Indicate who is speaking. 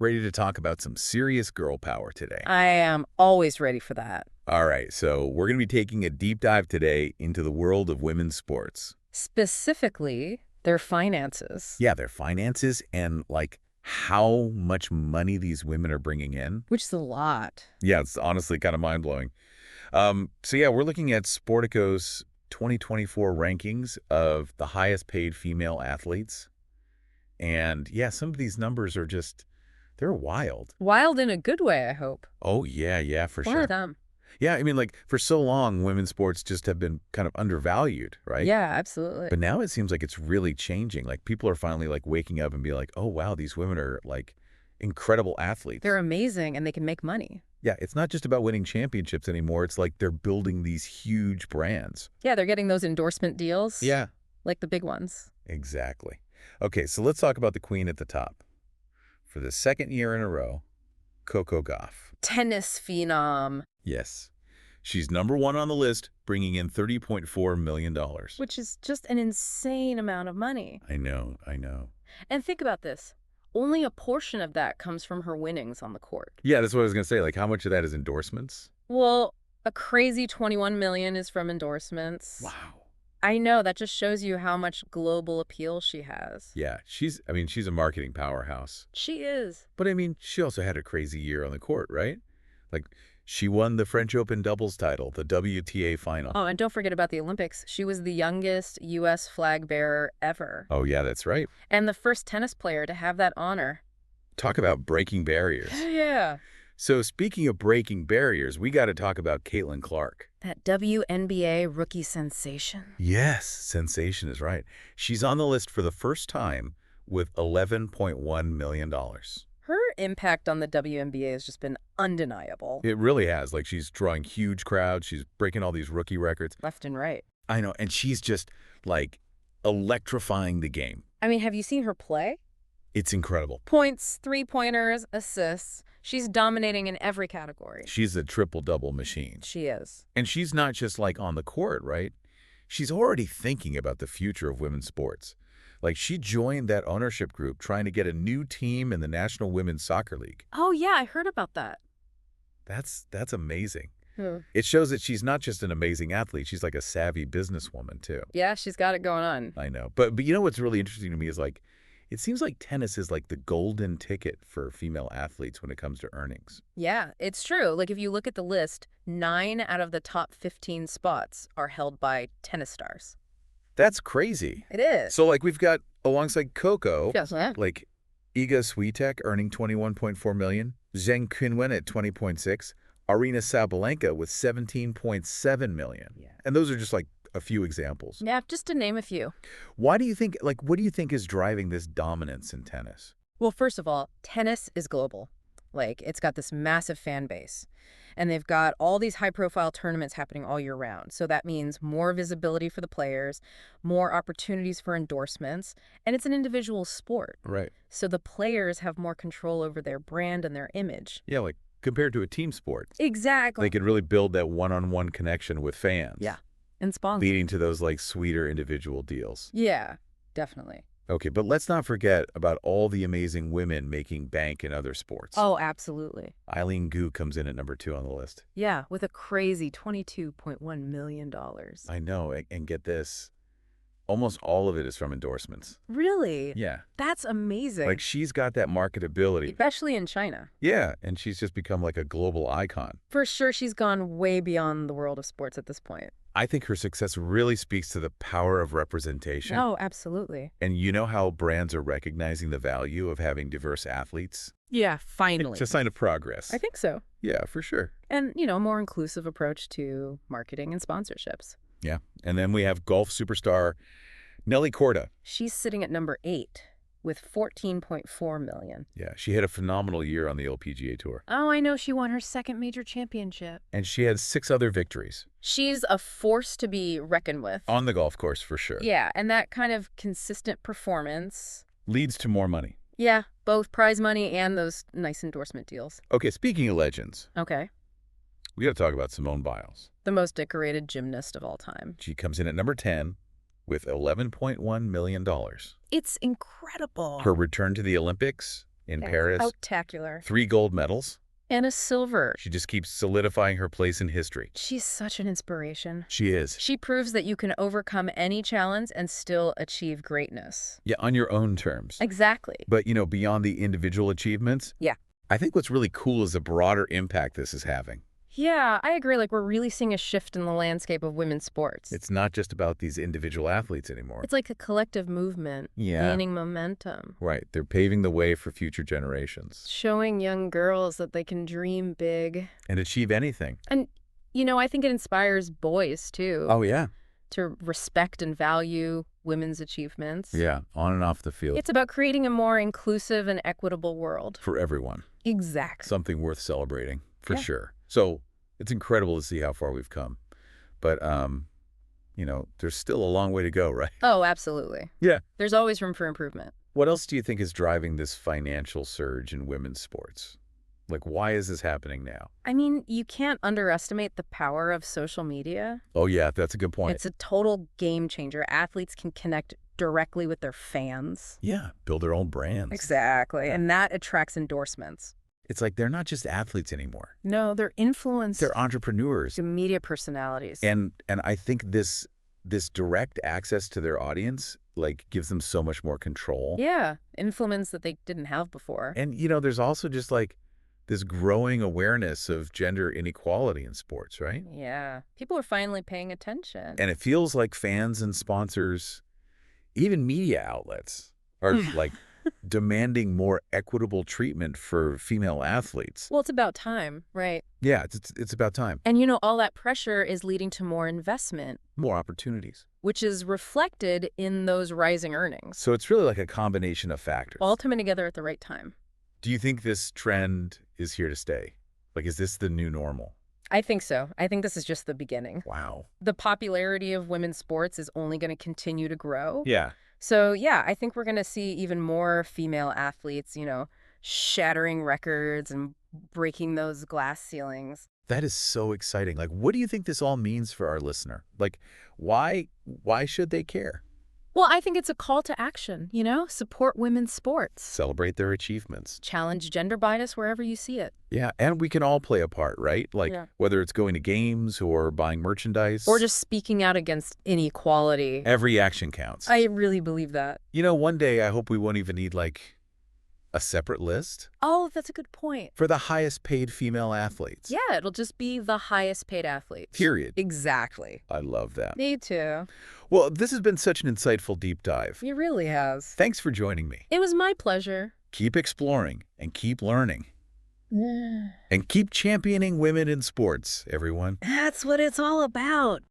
Speaker 1: Ready to talk about some serious girl power today.
Speaker 2: I am always ready for that.
Speaker 1: All right, so we're going to be taking a deep dive today into the world of women's sports.
Speaker 2: Specifically, their finances.
Speaker 1: Yeah, their finances and, how much money these women are bringing in.
Speaker 2: Which is a lot.
Speaker 1: Yeah, it's honestly kind of mind-blowing. So we're looking at Sportico's 2024 rankings of the highest paid female athletes. And, yeah, some of these numbers are just, they're wild.
Speaker 2: Wild in a good way, I hope.
Speaker 1: Oh, yeah, for
Speaker 2: What
Speaker 1: sure.
Speaker 2: are them?
Speaker 1: Yeah, I mean, for so long, women's sports just have been kind of undervalued, right?
Speaker 2: Yeah, absolutely.
Speaker 1: But now it seems like it's really changing. People are finally, waking up and be like, oh, wow, these women are, incredible athletes.
Speaker 2: They're amazing and they can make money.
Speaker 1: Yeah, it's not just about winning championships anymore. It's like they're building these huge brands.
Speaker 2: Yeah, they're getting those endorsement deals.
Speaker 1: Yeah.
Speaker 2: Like the big ones.
Speaker 1: Exactly. Okay, so let's talk about the queen at the top. For the second year in a row, Coco Gauff.
Speaker 2: Tennis phenom.
Speaker 1: Yes. She's number one on the list, bringing in $30.4 million.
Speaker 2: Which is just an insane amount of money.
Speaker 1: I know.
Speaker 2: And think about this. Only a portion of that comes from her winnings on the court.
Speaker 1: Yeah, that's what I was going to say. How much of that is endorsements?
Speaker 2: Well, a crazy 21 million is from endorsements.
Speaker 1: Wow.
Speaker 2: I know, that just shows you how much global appeal she has.
Speaker 1: Yeah, she's a marketing powerhouse.
Speaker 2: She is.
Speaker 1: But she also had a crazy year on the court, right? She won the French Open doubles title, the WTA final.
Speaker 2: Oh, and don't forget about the Olympics. She was the youngest U.S. flag bearer ever.
Speaker 1: Oh, yeah, that's right.
Speaker 2: And the first tennis player to have that honor.
Speaker 1: Talk about breaking barriers.
Speaker 2: Yeah.
Speaker 1: So speaking of breaking barriers, we got to talk about Caitlin Clark.
Speaker 2: That WNBA rookie sensation.
Speaker 1: Yes, sensation is right. She's on the list for the first time with $11.1 million.
Speaker 2: Her impact on the WNBA has just been undeniable.
Speaker 1: It really has. She's drawing huge crowds. She's breaking all these rookie records.
Speaker 2: Left and right.
Speaker 1: I know. And she's just, electrifying the game.
Speaker 2: I mean, have you seen her play?
Speaker 1: It's incredible.
Speaker 2: Points, three-pointers, assists. She's dominating in every category.
Speaker 1: She's a triple-double machine.
Speaker 2: She is.
Speaker 1: And she's not just, on the court, right? She's already thinking about the future of women's sports. She joined that ownership group trying to get a new team in the National Women's Soccer League.
Speaker 2: Oh, yeah, I heard about that.
Speaker 1: That's amazing. It shows that she's not just an amazing athlete. She's a savvy businesswoman, too.
Speaker 2: Yeah, she's got it going on.
Speaker 1: I know. But you know what's really interesting to me is, it seems like tennis is the golden ticket for female athletes when it comes to earnings.
Speaker 2: Yeah, it's true. If you look at the list, 9 out of the top 15 spots are held by tennis stars.
Speaker 1: That's crazy.
Speaker 2: It is.
Speaker 1: So, we've got, alongside Coco,
Speaker 2: Yes, yeah.
Speaker 1: Iga Swiatek earning $21.4 million, Zheng Qinwen at $20.6, Arina Sabalenka with $17.7 million.
Speaker 2: Yeah.
Speaker 1: And those are just, a few examples.
Speaker 2: Yeah, just to name a few.
Speaker 1: Why do you think, what do you think is driving this dominance in tennis?
Speaker 2: Well, first of all, tennis is global. It's got this massive fan base. And they've got all these high-profile tournaments happening all year round. So that means more visibility for the players, more opportunities for endorsements, and it's an individual sport.
Speaker 1: Right.
Speaker 2: So the players have more control over their brand and their image.
Speaker 1: Yeah, compared to a team sport.
Speaker 2: Exactly.
Speaker 1: They could really build that one-on-one connection with fans.
Speaker 2: Yeah. And sponsors.
Speaker 1: Leading to those, sweeter individual deals.
Speaker 2: Yeah, definitely.
Speaker 1: Okay, but let's not forget about all the amazing women making bank in other sports.
Speaker 2: Oh, absolutely.
Speaker 1: Eileen Gu comes in at number 2 on the list.
Speaker 2: Yeah, with a crazy $22.1 million.
Speaker 1: I know, and get this, almost all of it is from endorsements.
Speaker 2: Really?
Speaker 1: Yeah.
Speaker 2: That's amazing.
Speaker 1: She's got that marketability.
Speaker 2: Especially in China.
Speaker 1: Yeah, and she's just become a global icon.
Speaker 2: For sure, she's gone way beyond the world of sports at this point.
Speaker 1: I think her success really speaks to the power of representation.
Speaker 2: Oh, absolutely.
Speaker 1: And you know how brands are recognizing the value of having diverse athletes?
Speaker 2: Yeah, finally.
Speaker 1: It's a sign of progress.
Speaker 2: I think so.
Speaker 1: Yeah, for sure.
Speaker 2: And, a more inclusive approach to marketing and sponsorships.
Speaker 1: Yeah. And then we have golf superstar Nelly Korda.
Speaker 2: She's sitting at number 8 with $14.4 million.
Speaker 1: Yeah, she had a phenomenal year on the LPGA Tour.
Speaker 2: Oh, I know. She won her second major championship.
Speaker 1: And she had 6 other victories.
Speaker 2: She's a force to be reckoned with.
Speaker 1: On the golf course, for sure.
Speaker 2: Yeah, and that kind of consistent performance
Speaker 1: leads to more money.
Speaker 2: Yeah, both prize money and those nice endorsement deals.
Speaker 1: Okay, speaking of legends.
Speaker 2: Okay.
Speaker 1: We got to talk about Simone Biles.
Speaker 2: The most decorated gymnast of all time.
Speaker 1: She comes in at number 10 with $11.1 million.
Speaker 2: It's incredible.
Speaker 1: Her return to the Olympics in Paris,
Speaker 2: Spectacular.
Speaker 1: 3 gold medals.
Speaker 2: And a silver.
Speaker 1: She just keeps solidifying her place in history.
Speaker 2: She's such an inspiration.
Speaker 1: She is.
Speaker 2: She proves that you can overcome any challenge and still achieve greatness.
Speaker 1: Yeah, on your own terms.
Speaker 2: Exactly.
Speaker 1: But, beyond the individual achievements,
Speaker 2: Yeah.
Speaker 1: I think what's really cool is the broader impact this is having.
Speaker 2: Yeah, I agree. Like, we're really seeing a shift in the landscape of women's sports.
Speaker 1: It's not just about these individual athletes anymore.
Speaker 2: It's like a collective movement, gaining momentum.
Speaker 1: Right. They're paving the way for future generations.
Speaker 2: Showing young girls that they can dream big.
Speaker 1: And achieve anything.
Speaker 2: And, I think it inspires boys, too.
Speaker 1: Oh, yeah.
Speaker 2: To respect and value women's achievements.
Speaker 1: Yeah, on and off the field.
Speaker 2: It's about creating a more inclusive and equitable world.
Speaker 1: For everyone.
Speaker 2: Exactly.
Speaker 1: Something worth celebrating, for sure. So it's incredible to see how far we've come. But, there's still a long way to go, right?
Speaker 2: Oh, absolutely.
Speaker 1: Yeah.
Speaker 2: There's always room for improvement.
Speaker 1: What else do you think is driving this financial surge in women's sports? Like, why is this happening now?
Speaker 2: I mean, you can't underestimate the power of social media.
Speaker 1: Oh, yeah, that's a good point.
Speaker 2: It's a total game changer. Athletes can connect directly with their fans.
Speaker 1: Yeah, build their own brands.
Speaker 2: Exactly. And that attracts endorsements.
Speaker 1: It's like they're not just athletes anymore.
Speaker 2: No, they're influenced.
Speaker 1: They're entrepreneurs.
Speaker 2: Media personalities.
Speaker 1: And I think this direct access to their audience, gives them so much more control.
Speaker 2: Yeah, influence that they didn't have before.
Speaker 1: And, there's also just, this growing awareness of gender inequality in sports, right?
Speaker 2: Yeah. People are finally paying attention.
Speaker 1: And it feels like fans and sponsors, even media outlets, are, demanding more equitable treatment for female athletes.
Speaker 2: Well, it's about time, right?
Speaker 1: Yeah, it's about time.
Speaker 2: And, all that pressure is leading to more investment.
Speaker 1: More opportunities.
Speaker 2: Which is reflected in those rising earnings.
Speaker 1: So it's really like a combination of factors.
Speaker 2: All coming together at the right time.
Speaker 1: Do you think this trend is here to stay? Is this the new normal?
Speaker 2: I think so. I think this is just the beginning.
Speaker 1: Wow.
Speaker 2: The popularity of women's sports is only going to continue to grow.
Speaker 1: Yeah.
Speaker 2: So, yeah, I think we're going to see even more female athletes, shattering records and breaking those glass ceilings.
Speaker 1: That is so exciting. What do you think this all means for our listener? Why should they care?
Speaker 2: Well, I think it's a call to action, support women's sports.
Speaker 1: Celebrate their achievements.
Speaker 2: Challenge gender bias wherever you see it.
Speaker 1: Yeah, and we can all play a part, right? Whether it's going to games or buying merchandise.
Speaker 2: Or just speaking out against inequality.
Speaker 1: Every action counts.
Speaker 2: I really believe that.
Speaker 1: One day I hope we won't even need, a separate list.
Speaker 2: Oh, that's a good point.
Speaker 1: For the highest paid female athletes.
Speaker 2: Yeah, it'll just be the highest paid athletes.
Speaker 1: Period.
Speaker 2: Exactly.
Speaker 1: I love that.
Speaker 2: Me too.
Speaker 1: Well, this has been such an insightful deep dive.
Speaker 2: It really has.
Speaker 1: Thanks for joining me.
Speaker 2: It was my pleasure.
Speaker 1: Keep exploring and keep learning. And keep championing women in sports, everyone.
Speaker 2: That's what it's all about.